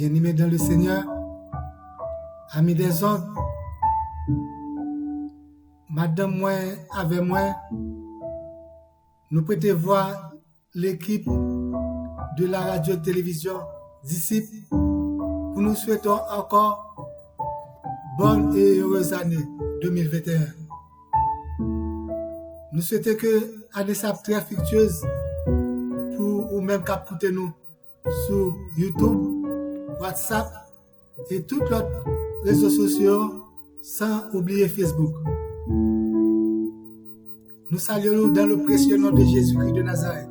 Bien-aimés dans le Seigneur, amis des autres, madame moi avec moi, nous pouvons voir l'équipe de la radio-télévision Disciples pour nous souhaitons encore bonne et heureuse année 2021. Nous souhaitons que année soit très fructueuse pour ou même capter nous sur YouTube, WhatsApp et tous les autres réseaux sociaux sans oublier Facebook. Nous saluons dans le précieux nom de Jésus-Christ de Nazareth.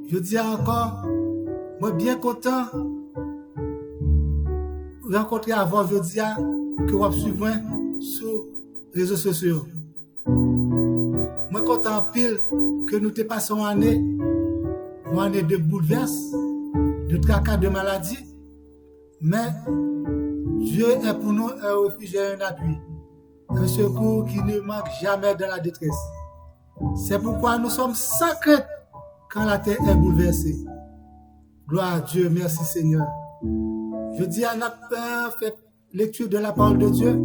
Je dis encore, moi bien content de rencontrer avant aujourd'hui que vous suivez sur les réseaux sociaux. Moi content en pile que nous te passons une année de bouleverse, de tracas, de maladie, mais Dieu est pour nous un refuge et un appui, un secours qui ne manque jamais dans la détresse. C'est pourquoi nous sommes sans crainte quand la terre est bouleversée. Gloire à Dieu, merci Seigneur. Je dis à notre Père, fait lecture de la parole de Dieu,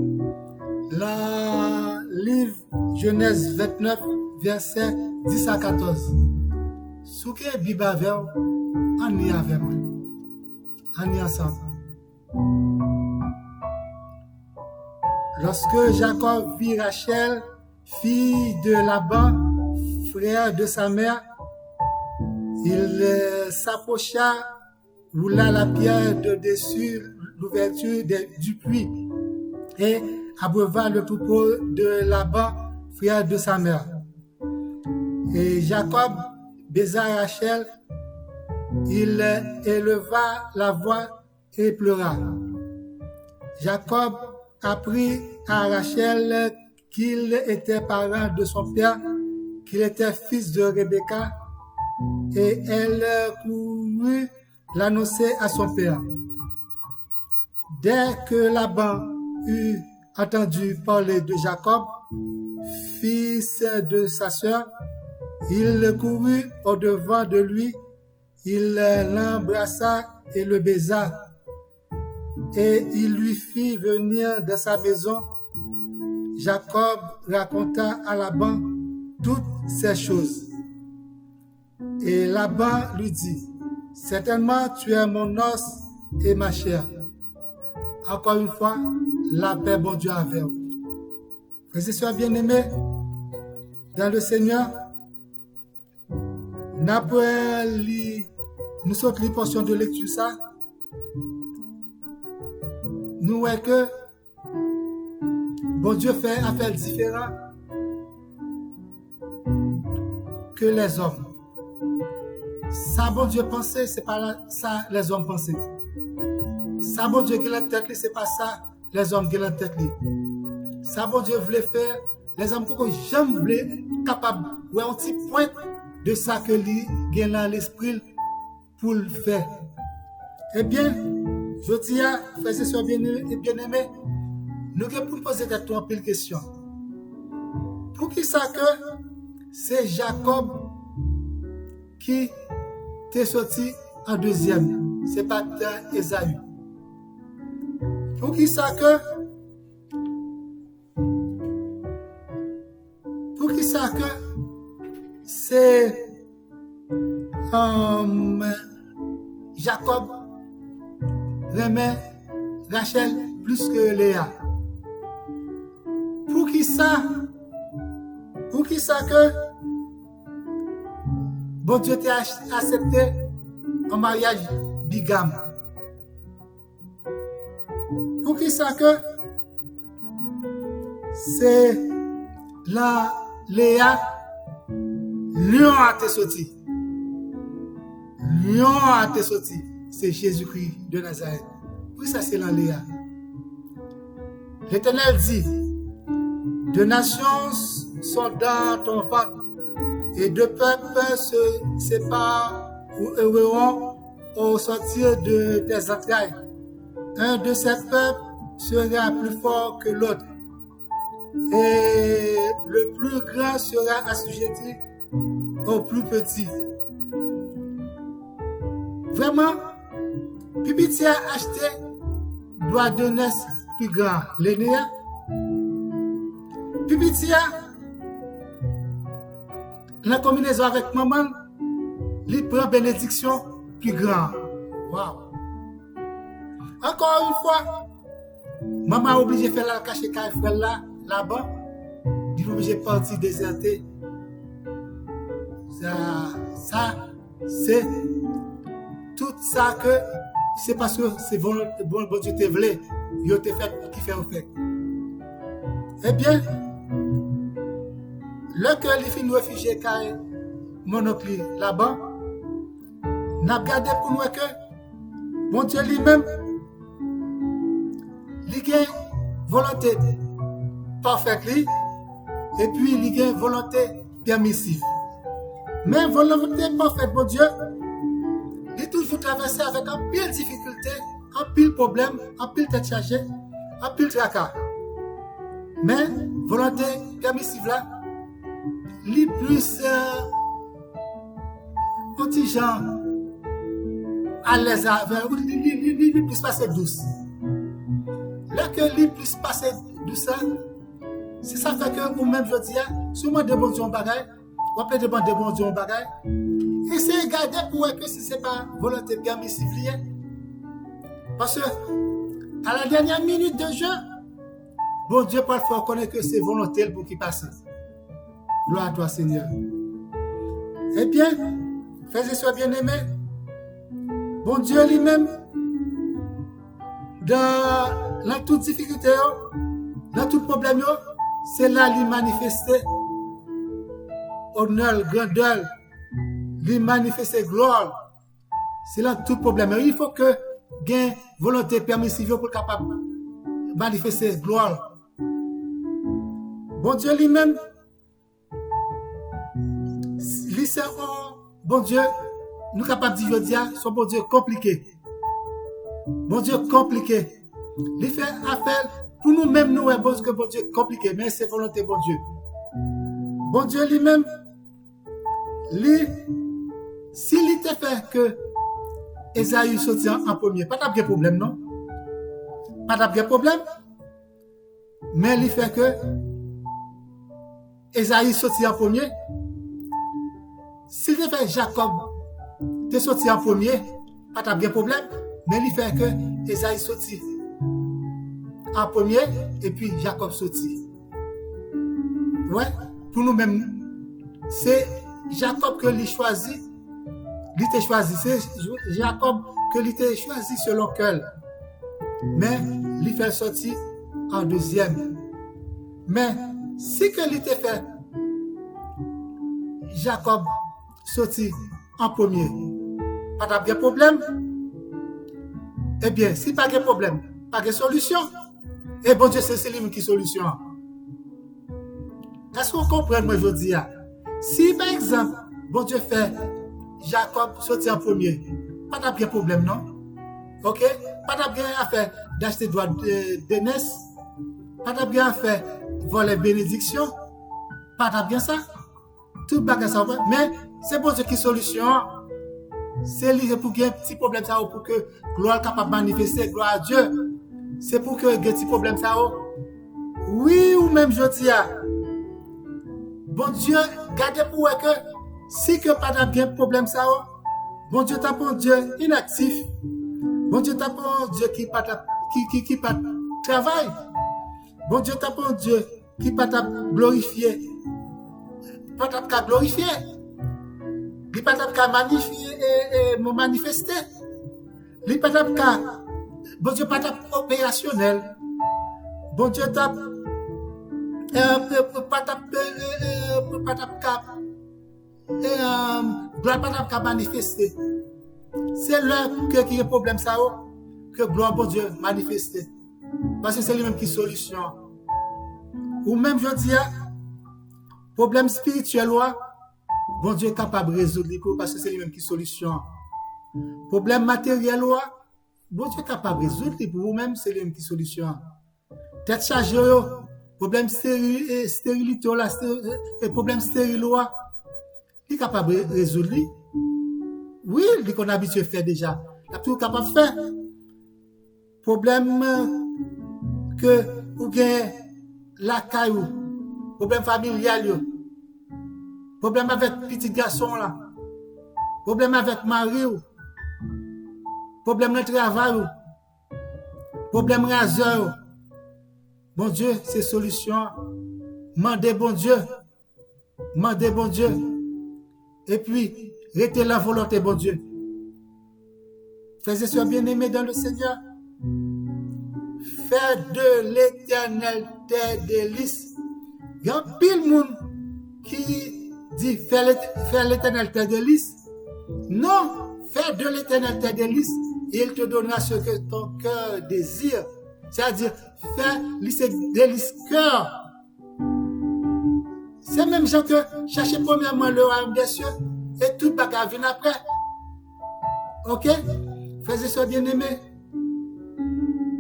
la livre Genèse 29, verset 10 à 14. Ce qui est Bible avec vous, on y avec moi. On y ensemble. Lorsque Jacob vit Rachel, fille de Laban, frère de sa mère, il s'approcha, roula la pierre de dessus l'ouverture du puits et abreuva le troupeau de Laban, frère de sa mère. Et Jacob baisa Rachel, il éleva la voix et pleura. Jacob apprit à Rachel qu'il était parent de son père, qu'il était fils de Rebecca, et elle courut l'annoncer à son père. Dès que Laban eut entendu parler de Jacob, fils de sa sœur, il courut au-devant de lui, il l'embrassa et le baisa, et il lui fit venir dans sa maison. Jacob raconta à Laban toutes ces choses. Et Laban lui dit, certainement tu es mon os et ma chair. Encore une fois, la paix, bon Dieu, avec vous. Frères et sœurs bien-aimés, dans le Seigneur, nous sommes les portions de lecture ça. Nous voyons que bon Dieu fait affaire différente que les hommes. Ça, bon Dieu pensait, c'est pas ça les hommes pensaient. Ça, bon Dieu qui l'a tête, c'est pas ça les hommes qui l'ont tête. Ça, bon Dieu voulait faire, les hommes pourquoi jamais voulaient capable ou un petit point de ça que lui gagne dans l'esprit pour le faire. Eh bien, je dis à frères et sœurs bien-aimés, nous devons poser un pile de questions. Pour qui ça que c'est Jacob qui t'est sorti en deuxième, c'est pas Esaü. Pour qui ça que c'est Jacob remet Rachel plus que Léa. Pour qui ça que bon Dieu t'a accepté un mariage bigame. Pour qui ça que c'est la Léa lion a été sorti. Lion a été sorti. C'est Jésus-Christ de Nazareth. Oui, ça c'est la Léa. L'Éternel dit, de nations sont dans ton ventre, et de peuples se séparent ou erreront au sortir de tes entrailles. Un de ces peuples sera plus fort que l'autre, et le plus grand sera assujetti au plus petit. Vraiment, Puis petit a acheté droit de naissance plus grand, l'aîné. Puis petit a la combinaison avec maman, il prend bénédiction plus grand. Wow. Encore une fois, maman a obligé de faire la cacher là-bas. Il est obligé de partir déserter. Ça, c'est tout ça que c'est parce que c'est bon Dieu te voulait. Il te fait qui fait en fait. Eh bien, le cœur les filles réfugiés car monoplie là-bas, n'a regardé pour nous que bon Dieu lui-même, il a volonté parfaite et puis il a volonté permissive. Mais volonté parfaite, bon Dieu, il est toujours traversé avec un pile difficulté, un pile problème, un pile tête chargée, un pile tracas. Mais volonté permissive là, les plus petit gens à l'aise avec, les plus passer douce. Là que les plus passer douce, c'est ça fait que vous-même je dis, sûrement de bon Dieu en bagaille, ou après de bon Dieu en bagaille, essayez de garder pour que si ce n'est pas volonté permissive, parce que à la dernière minute de jeu, bon Dieu peut faire connaître que c'est volonté pour qu'il passe. Gloire à toi, Seigneur. Eh bien, frères et sœurs bien-aimés, bon Dieu lui-même, dans toute difficulté, dans tout problème, c'est là qu'il manifeste honneur, grandeur, lui manifester gloire. C'est là tout problème. Il faut que gain volonté permissive pour capable manifester gloire. Bon Dieu lui-même, c'est bon Dieu, nous capables de dire son bon Dieu compliqué. Bon Dieu compliqué. Il fait affaire pour nous-mêmes, nous, bon Dieu compliqué, mais c'est volonté bon Dieu. Bon Dieu lui-même, s'il était fait que Esaïe sortit en premier, pas de problème, non? Pas de problème. Mais il fait que Esaïe sortit en premier. S'il était fait Jacob, t'es sorti en premier, pas de problème. Mais il fait que Esaïe sortit en premier et puis Jacob sortit. Ouais, pour nous-mêmes, c'est Jacob que lui choisit. Il t'a choisi. C'est Jacob que lui t'a choisi selon cœur. Mais il fait sortir en deuxième. Mais si que lui t'a fait Jacob sorti en premier, pas de problème. Eh bien, si pas de problème, pas de solution. Et bon Dieu, c'est lui qui solution. Est-ce qu'on comprend, moi, je dis? Si, par exemple, bon Dieu fait Jacob sortir en premier, pas de problème, non? Ok? Pas de affaire d'acheter droit de naissance, pas de affaire voler bénédiction, pas de bien ça. Tout bagage ça, mais c'est bon Dieu qui solution. C'est lui pour qu'il y ait un petit problème ça, pour que gloire capable de manifester, gloire à Dieu. C'est pour que il y ait un petit problème ça. Oui, ou même je dis, bon Dieu, gardez pour que si que pas de problème ça, bon Dieu t'as pour Dieu inactif. Bon Dieu t'as pour Dieu qui pas travail. Bon Dieu t'as pour Dieu qui pas glorifier. Pas de glorifier. Il pas de magnifier et me manifester. Il pas de bon Dieu pas opérationnel. Bon Dieu t'as pas manifester. C'est là que y a problème ça que gloire bon Dieu manifester. Parce que c'est lui-même qui solution. Ou même je dis problème spirituel bon Dieu est capable de résoudre parce que c'est lui-même qui solution. Problème matériel bon Dieu est capable de résoudre pour vous-même c'est lui-même qui solution. Tête chargée problème stérilité problème stérile il est capable de résoudre. Oui, il qu'on a habitué à faire déjà. Il est tout capable de faire. problème que ou bien la caillou, problème familial, yo, problème avec petit garçon là, problème avec mari, problème de travail, problème raseur. Bon Dieu, c'est solution. Mandez bon Dieu. Mandez bon Dieu. Et puis, restez la volonté bon Dieu. Frères et sœurs bien-aimés dans le Seigneur, faites de l'Éternel tes délices. Il y a pile monde qui dit fais l'Éternel tes délices. Non, fais de l'Éternel tes délices et il te donnera ce que ton cœur désire. C'est-à-dire, fais ses délices cœur. C'est même gens que chercher premièrement le royaume des cieux et tout bagage vient après. Ok? Frères et sœurs bien-aimés,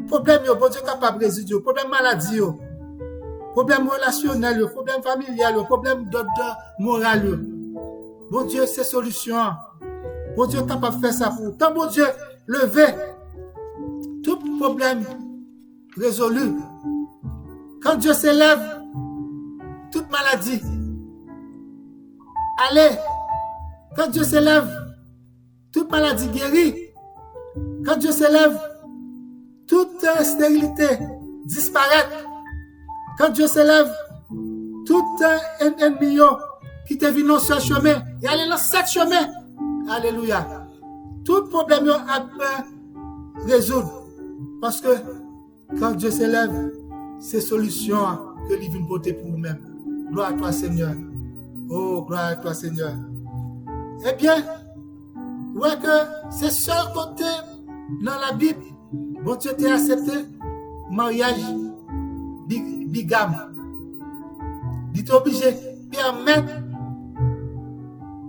problème, bon Dieu capable de résoudre, problème maladie, problème relationnel, problème familial, problème d'ordre moral. Bon Dieu, c'est solution. Bon Dieu capable de faire ça pour vous. Quand bon Dieu levé, tout problème résolu. Quand Dieu s'élève, toute maladie. Allez, quand Dieu s'élève, toute maladie guérie. Quand Dieu s'élève, toute stérilité disparaît. Quand Dieu s'élève, tout ennemi qui te vient dans ce chemin, et aller dans sept chemins. Alléluia. Tout problème à résoudre. Parce que quand Dieu s'élève, c'est solution que lui vient porter pour nous-mêmes. Gloire à toi, Seigneur. Oh, gloire à toi, Seigneur. Eh bien, ouais que c'est seul côté dans la Bible, bon Dieu t'a accepté mariage bigame. Il est obligé de permettre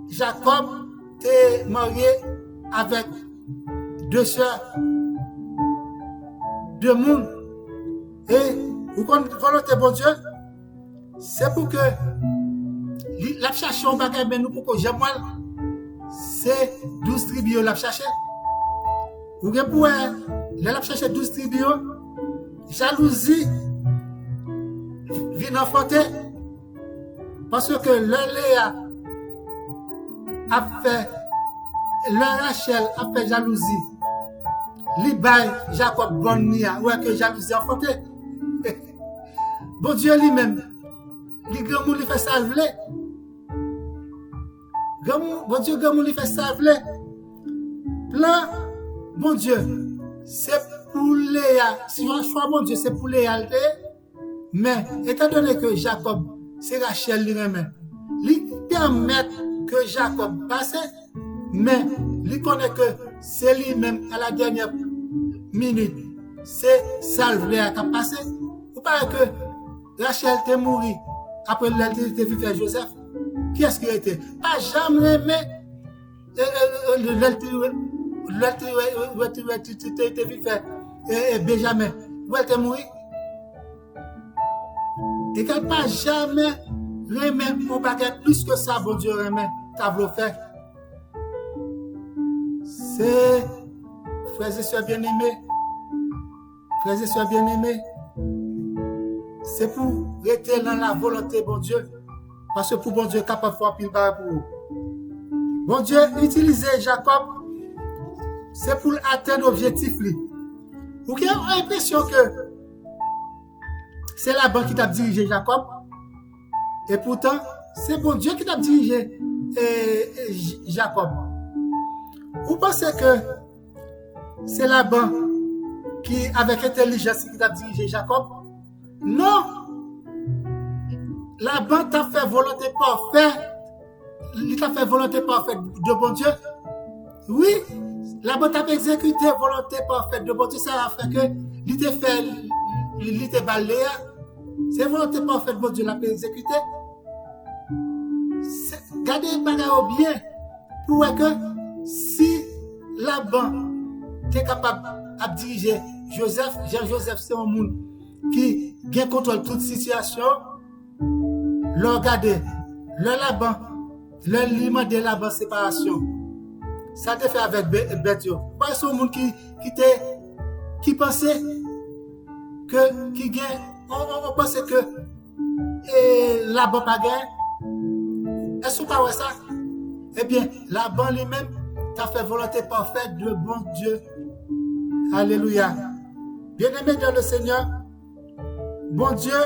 Jacob de marier avec deux sœurs, deux mondes. Et vous comprenez, volonté bon Dieu, c'est pour que la cherche on va gagner nous pour que j'aime c'est 12 tribus la chercher. Vous pouvez pour la chercher 12 tribus, jalousie vient enfanter parce que le Léa a fait, le Rachel a fait jalousie. L'Ibaï, Jacob Bonnia, ouais que jalousie enfanté. Bon Dieu lui-même, les grands gens lui fait ça vle. Bon Dieu, grand lui fait ça vle. Plan, bon Dieu, c'est pour Léa. Si on choisit bon Dieu, c'est pour Léa. Mais étant donné que Jacob, c'est Rachel lui-même, lui permet que Jacob passe, mais lui connaît que c'est lui-même à la dernière minute, c'est salve Léa qui a passé. Vous parlez que Rachel était morte après elle était vue faire Joseph. Qui est-ce qui était? Pas jamais aimé était vue faire Benjamin. Où elle était morte? Et qu'elle n'a pas jamais remis mon paquet plus que ça, bon Dieu, remis, t'as voulu faire. C'est, frères et sœurs bien-aimés, frères et sœurs bien-aimés, c'est pour rester dans la volonté, bon Dieu, parce que pour bon Dieu, capable de faire pile par pour vous. Bon Dieu, utiliser Jacob, c'est pour atteindre l'objectif. Vous avez l'impression que c'est la banque qui t'a dirigé Jacob. Et pourtant, c'est bon Dieu qui t'a dirigé Jacob. Vous pensez que c'est la banque qui, avec intelligence, qui t'a dirigé Jacob? Non! La banque t'a fait volonté parfaite. Il t'a fait volonté parfaite de bon Dieu. Oui, la banque t'a exécuté volonté parfaite de bon Dieu. Ça a fait que il t'a fait, il t'a balayé. C'est volonté parfaite de bon Dieu l'a exécuté. Gardez les bagages bien pour que si la banque est capable de diriger Joseph, Jean-Joseph, c'est un monde qui bien contrôle toute situation. Le regarder, le Laban, le liment de Laban séparation. Ça te fait avec Bethio. Pas ce monde qui qui pensait que, qui gagne, on pensait que la bonne pas gagne. Est-ce que pas ça? Eh bien, la bonne lui-même t'a fait volonté parfaite de bon Dieu. Alléluia. Bien-aimé dans le Seigneur, bon Dieu,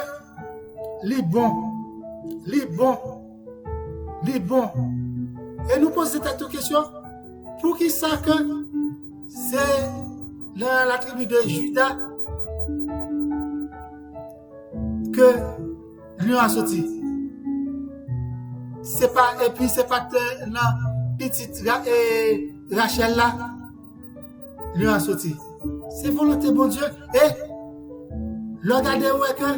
lui bon. Et nous posons cette question, pour qui ça que c'est la tribu de Judas que lui a sorti. C'est pas, et puis c'est pas la petite Rachel là, lui a sorti. C'est volonté bon Dieu. Et regardez où est que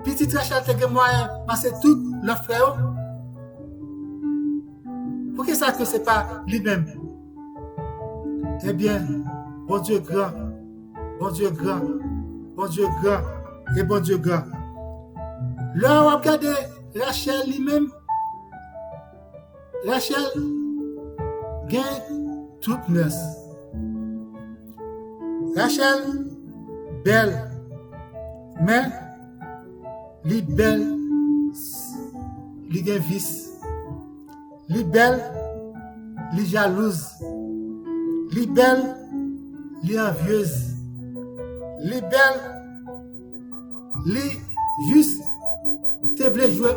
petite Rachel te moyen parce que tout leurs frères. Pour que ça que c'est pas lui-même? Eh bien, bon Dieu grand, bon Dieu grand, bon Dieu grand et bon Dieu grand. Là, on regarde Rachel lui-même. Rachel gagne toute noce. Rachel, belle, mais li belle, li gagne vice. Li belle, li jalouse. Li belle, li envieuse. Li belle, li juste te vle jouer,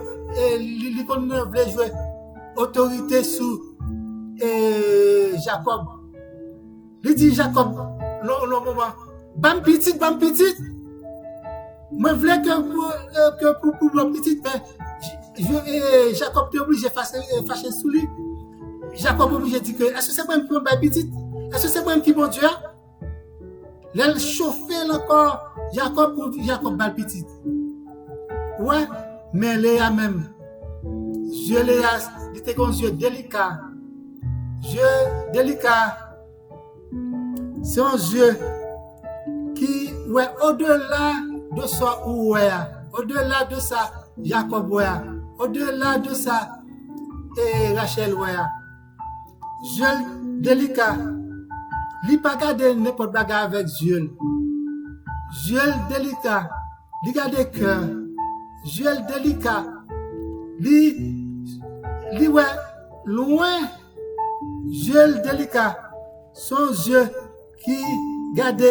li kon vle jouer autorité sous Jacob. Li dit Jacob, le moment, bam petit. Moi vle que pour le petit, mais Jacob est obligé de fâcher sous lui. Jacob est obligé de dire que est-ce que c'est moi qui prends petit? Est-ce que c'est moi qui bon Dieu? L'elle chauffer encore Jacob bal petit. Ouais, mais Léa même. Dieu Léa, il était comme Dieu délicat. Dieu délicat. C'est un Dieu qui, ouais, au-delà de ça, au-delà de ça, Jacob, ouais, au-delà de ça, et Rachel, ouais. Dieu délicat. Il pas garder n'importe bagarre avec Dieu. Dieu délicat. Il garde cœur. Dieu délicat. Il ouais loin. Dieu délicat. Son Dieu qui garde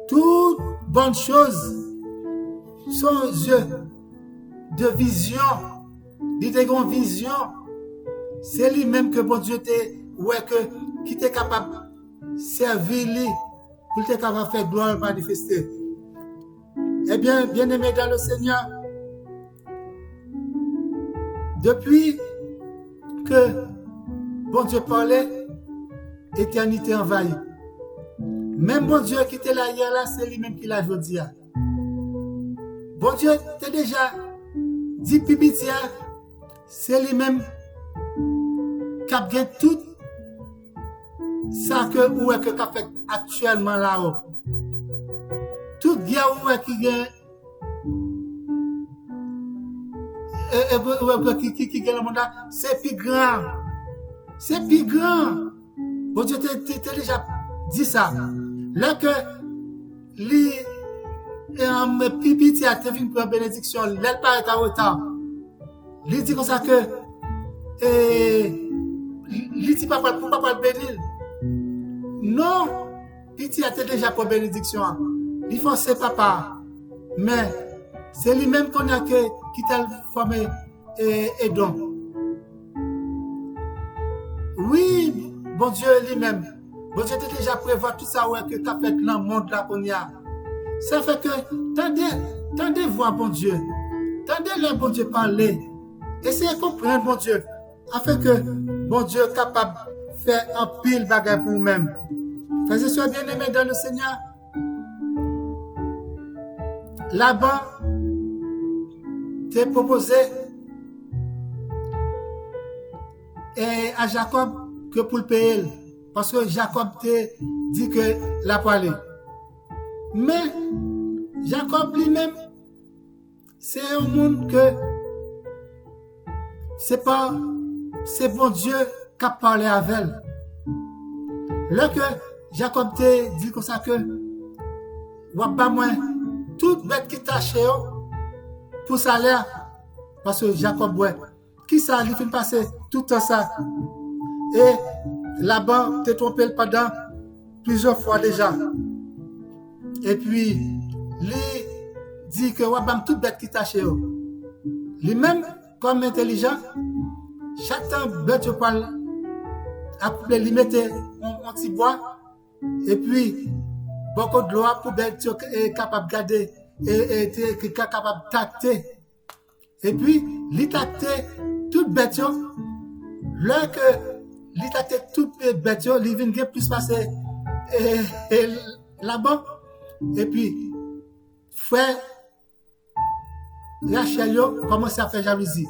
toutes bonnes choses. Son Dieu de vision. Il a une vision. C'est lui-même que bon Dieu qui était capable de servir lui pour être capable de faire gloire manifester. Eh bien, bien-aimé dans le Seigneur, depuis que bon Dieu parlait, éternité envahie. Même bon Dieu qui était là hier, là, c'est lui-même qui l'a aujourd'hui. Bon Dieu t'a déjà dit pipitia, c'est lui-même qui a gagné tout ça que ou est que qu'a fait actuellement là-haut. Tout bien ou est qui gagne qui gagne le monde là, c'est plus grand. C'est plus grand. Bon Dieu t'a déjà dit ça. Là que les pipiti a te venu pour bénédiction, l'elle paraît à autant. Il dit comme ça que il dit pas pour pas le bénir. Non, piti a te déjà pour bénédiction. Il faut c'est papa. Mais c'est lui-même qu'on a qui t'a formé et donc. Oui, bon Dieu lui-même. Bon Dieu t'a déjà prévu tout ça ouais, que tu as fait dans le monde là qu'on y a. Ça fait que, tendez voir bon Dieu. Tendez le bon Dieu parler. Essayez de comprendre bon Dieu. Afin que bon Dieu est capable de faire un pile bagage pour vous-même. Frères et sœurs bien-aimés dans le Seigneur. Là-bas, t'es proposé et à Jacob que pour le payer. Parce que Jacob t'a dit que la parlé. Mais Jacob lui-même, c'est un monde que c'est bon Dieu qui a parlé avec elle. Là que Jacob te dit comme ça que wap ba moi toute bête qui tâche pour salaire parce que Jacob ouais qui ça lui fait passer tout temps ça et là-bas te trompé pendant plusieurs fois déjà et puis lui dit que wap ba toute bête qui tâche lui même comme intelligent chaque temps bête je parle après lui mettre un petit bois et puis beaucoup de l'eau pour bête est capable de garder et capable de tacter et puis li tacter toute bête là que li tacter toute bête li vient plus passer là-bas et puis frère Rachel yo commence à faire jalousie.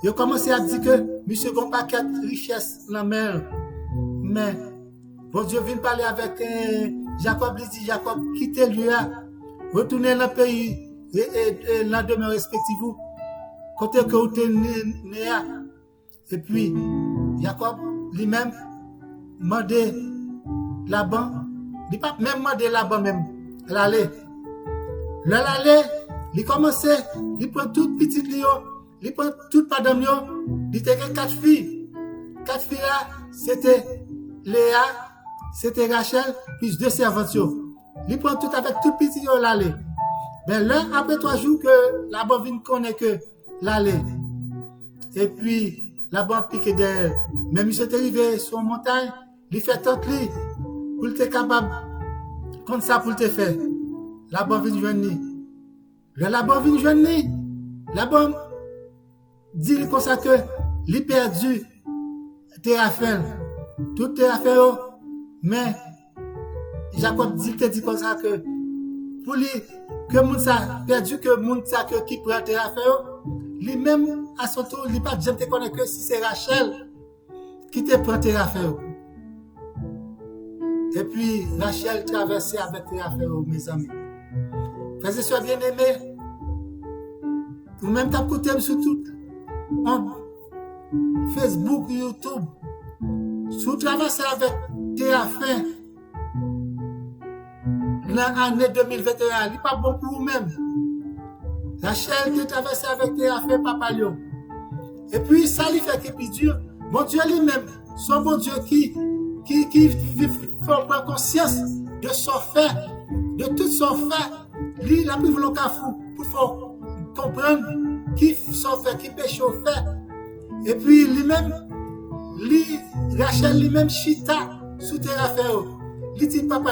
Yo commence à dire que monsieur bon paquet richesse dans mer mais bon Dieu vient parler avec Jacob, lui dit Jacob, quittez le lieu, retournez dans le pays et dans le demeure respectif, côté que vous êtes né. Et puis, Jacob lui-même demandé Laban, il n'a pas même demandé Laban même, l'aller. L'aller, il commence, il prend toute petite lion, il prend toute madame lion, il était 4 filles. 4 filles là, c'était Léa, c'était Rachel, plus 2 servantes. Il prend tout avec tout petit l'aller. Mais là, après 3 jours que la bonne vient connaît que l'aller. Et puis, la bonne pique d'elle. Même si c'était arrivé sur une montagne, il fait tant lui pour être capable, comme ça pour te faire. La bonne vient joindre. La bonne vient joindre. La bonne dit comme ça que il perdu Théraphène. Tout Théraphène. Mais Jacob dit comme ça que pour lui que moun ça perdu que moun ça que qui prend Théraphène lui même à son tour il pas jamais te connaît que si c'est Rachel qui te prend Théraphène. Et puis Rachel traversait avec Théraphène mes amis. Frères et sœurs bien-aimés, ou même t'as écouté sur tout en Facebook, YouTube, sous traverser avec Théraphène dans l'année 2021, il n'est pas bon pour vous-même. Rachel te traversé avec Théraphène, papa Lyon. Et puis ça lui fait qu'il est dur. Bon Dieu lui-même, son bon Dieu qui prend conscience de son fait, de tout son fait, lui il a pris le cafou pour comprendre qui son fait, qui péché au fait. Et puis lui-même, Rachel lui-même chita sous Théraphène. Il dit papa,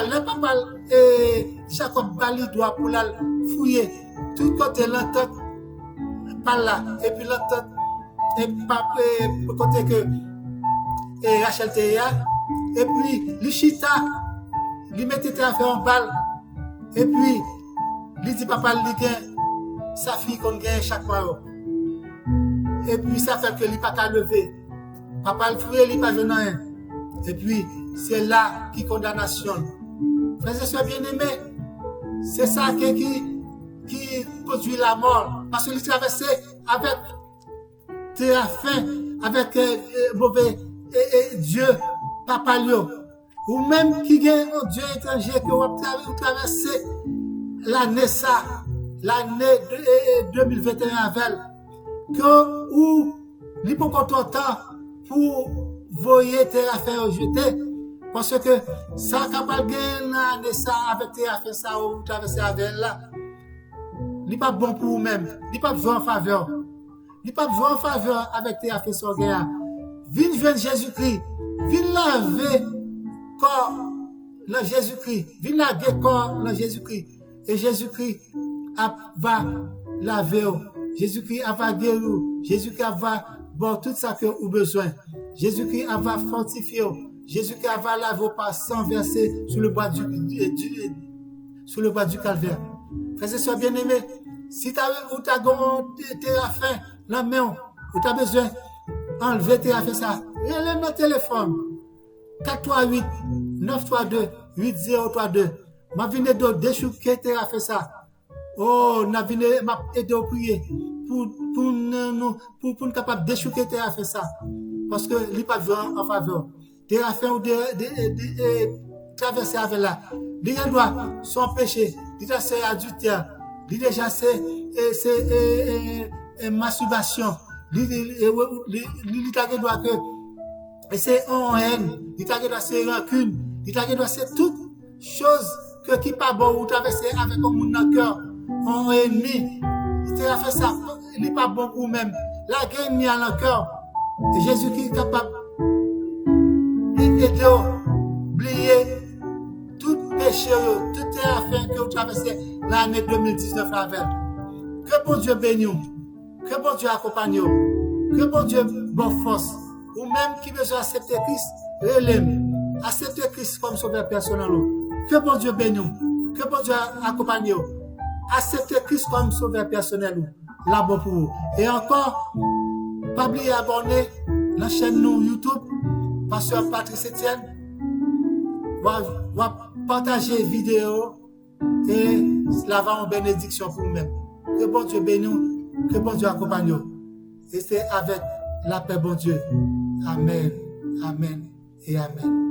Jacob Bali doit pour la fouiller tout côté l'entente par là et puis l'entente et côté que Rachel Théa et puis le chita il mettait Théraphène en balle et puis il dit papa il gagne sa fille qu'on gagne chaque fois et puis ça fait que il pas qu'à lever papa le fouiller il pas jeune rien et puis c'est là qui condamnation. Frères et sœurs bien-aimés, c'est ça qui produit la mort. Parce qu'il traversait avec Théraphène, avec mauvais Dieu, Papa Lio. Ou même qui gagne un Dieu étranger que vous traversez l'année 2021 avec que où il peut pas temps pour voyer Théraphène jeter. Parce que ça capable gagner ça avec Théraphène ça ou traverser avec là. Il pas bon pour vous-même, il pas besoin en faveur. Il pas besoin en faveur avec Théraphène ça gagne. Viens joindre Jésus-Christ, viens laver corps dans Jésus-Christ, viens laver corps dans Jésus-Christ et Jésus-Christ va laver. Jésus-Christ va guérir, Jésus-Christ va bon tout ça que vous besoin. Jésus-Christ va fortifier. Jésus-Christ va laver par sang versé sur le bois du calvaire. Frères et sœurs bien-aimés, si tu as Théraphène la main, tu as besoin d'enlever Théraphène ça, relève notre téléphone 438 932 8032. Ma vine de déchouquer Théraphène ça. Oh, na vine m'a aidé à prier pour nous capable déchouquer Théraphène ça parce que il pas besoin en faveur. Théraphène traverser avec là. Il doit son péché, il a c'est adultère, il déjà c'est masturbation, il doit que c'est en haine, il doit c'est rancune, il doit c'est toutes choses que qui pas bon ou traverser avec un monde dans le cœur, en ennemi. Il a fait ça, il n'est pas bon pour même. La guerre mis à le cœur. Et Jésus-Christ est capable d'oublier tout péché, toute affaire que vous traversez l'année 2019 avec. Que bon Dieu bénisse, que bon Dieu accompagne, que bon Dieu bonne force. Ou même qui veut accepter Christ, relève, accepter Christ comme sauveur personnel. Que bon Dieu bénisse, que bon Dieu accompagne, accepter Christ comme sauveur personnel. Là bon pour vous. Et encore, pas oublier abonner la chaîne nous YouTube, Pasteur Patrice Etienne. Va partager vidéo et cela va en bénédiction pour vous-même. Que bon Dieu bénisse, que bon Dieu accompagne nous. Et c'est avec la paix, bon Dieu. Amen, amen et amen.